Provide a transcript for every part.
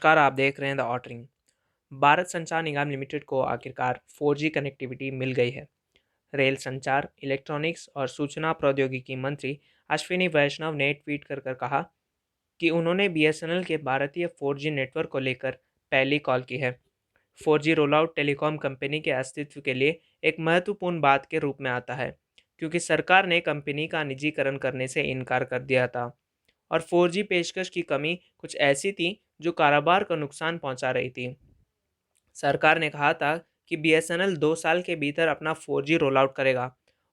नमस्कार, आप देख रहे हैं द ऑटरिंग। भारत संचार निगम लिमिटेड को आखिरकार 4G कनेक्टिविटी मिल गई है। रेल संचार, इलेक्ट्रॉनिक्स और सूचना प्रौद्योगिकी मंत्री अश्विनी वैष्णव ने ट्वीट कर कहा कि उन्होंने बीएसएनएल के भारतीय 4G नेटवर्क को लेकर पहली कॉल की है। 4G रोलआउट टेलीकॉम कंपनी के अस्तित्व के लिए एक महत्वपूर्ण बात के रूप में आता है, क्योंकि सरकार ने कंपनी का निजीकरण करने से इनकार कर दिया था और 4G पेशकश की कमी कुछ ऐसी थी जो कारोबार को नुकसान पहुंचा रही थी। सरकार ने कहा था कि बीएसएनएल 2 साल के भीतर अपना 4G रोल आउट करेगा,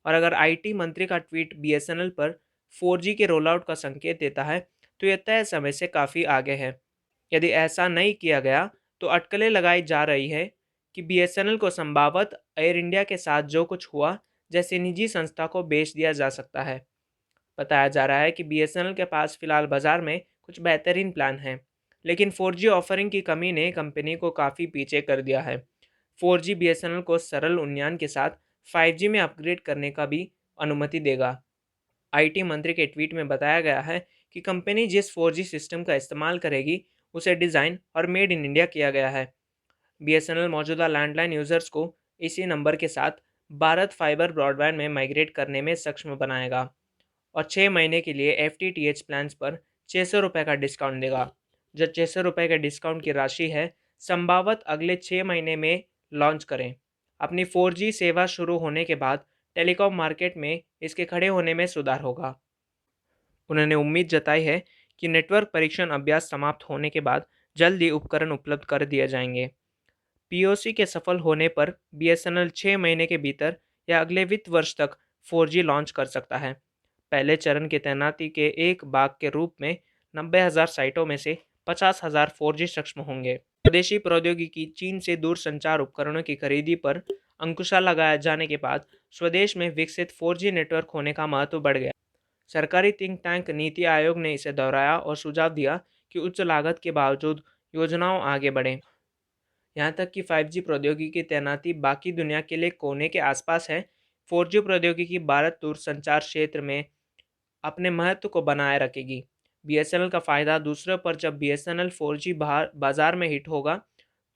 और अगर आईटी मंत्री का ट्वीट बीएसएनएल पर 4G के रोल आउट का संकेत देता है तो यह तय समय से काफ़ी आगे है। यदि ऐसा नहीं किया गया तो अटकलें लगाई जा रही है कि बीएसएनएल को संभवतः एयर इंडिया के साथ जो कुछ हुआ जैसे निजी संस्था को बेच दिया जा सकता है। बताया जा रहा है कि बीएसएनएल के पास फिलहाल बाजार में कुछ बेहतरीन प्लान हैं, लेकिन 4G ऑफरिंग की कमी ने कंपनी को काफ़ी पीछे कर दिया है। 4G बीएसएनएल को सरल उन्नयन के साथ 5G में अपग्रेड करने का भी अनुमति देगा। आईटी मंत्री के ट्वीट में बताया गया है कि कंपनी जिस 4G सिस्टम का इस्तेमाल करेगी उसे डिज़ाइन और मेड इन इंडिया किया गया है। बीएसएनएल मौजूदा लैंडलाइन यूज़र्स को इसी नंबर के साथ भारत फाइबर ब्रॉडबैंड में माइग्रेट करने में सक्षम बनाएगा और 6 महीने के लिए FTTH प्लान्स पर 600 रुपये का डिस्काउंट देगा। जो 600 रुपये के डिस्काउंट की राशि है, संभवतः अगले 6 महीने में लॉन्च करें। अपनी 4G सेवा शुरू होने के बाद टेलीकॉम मार्केट में इसके खड़े होने में सुधार होगा। उन्होंने उम्मीद जताई है कि नेटवर्क परीक्षण अभ्यास समाप्त होने के बाद जल्द ही उपकरण उपलब्ध कर दिए जाएंगे। पीओसी के सफल होने पर बीएसएनएल 6 महीने के भीतर या अगले वित्त वर्ष तक 4G लॉन्च कर सकता है। पहले चरण की तैनाती के एक भाग के रूप में 90,000 साइटों में से 50,000 4G सक्षम होंगे। स्वदेशी प्रौद्योगिकी चीन से दूरसंचार उपकरणों की खरीदी पर अंकुशा लगाए जाने के बाद स्वदेश में विकसित 4G नेटवर्क होने का महत्व बढ़ गया। सरकारी थिंक टैंक नीति आयोग ने इसे दोहराया और सुझाव दिया कि उच्च लागत के बावजूद योजनाओं आगे बढ़ें। यहाँ तक कि 5G प्रौद्योगिकी की तैनाती बाकी दुनिया के लिए कोने के आसपास है। 4G प्रौद्योगिकी भारत दूरसंचार क्षेत्र में अपने महत्व को बनाए रखेगी। बीएसएनएल का फ़ायदा दूसरों पर जब बीएसएनएल 4G बाजार में हिट होगा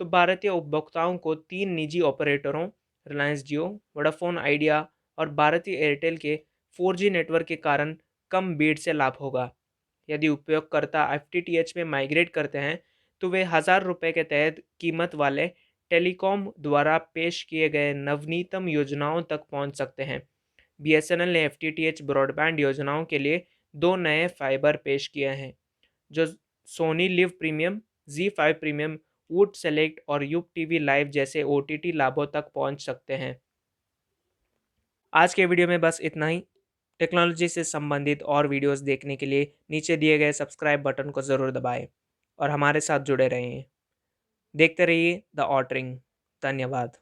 तो भारतीय उपभोक्ताओं को 3 निजी ऑपरेटरों रिलायंस जियो, वोडाफोन आइडिया और भारतीय एयरटेल के 4G नेटवर्क के कारण कम भीड़ से लाभ होगा। यदि उपयोगकर्ता FTTH में माइग्रेट करते हैं तो वे 1,000 रुपये के तहत कीमत वाले टेलीकॉम द्वारा पेश किए गए नवीनतम योजनाओं तक पहुंच सकते हैं। बीएसएनएल ने FTTH ब्रॉडबैंड योजनाओं के लिए 2 नए फाइबर पेश किए हैं, जो Sony LIV premium, Z5 premium, Voot select और युग टीवी लाइव जैसे OTT लाभों तक पहुंच सकते हैं। आज के वीडियो में बस इतना ही। टेक्नोलॉजी से संबंधित और वीडियोस देखने के लिए नीचे दिए गए सब्सक्राइब बटन को ज़रूर दबाएं और हमारे साथ जुड़े रहें। देखते रहिए द ऑटरिंग। धन्यवाद।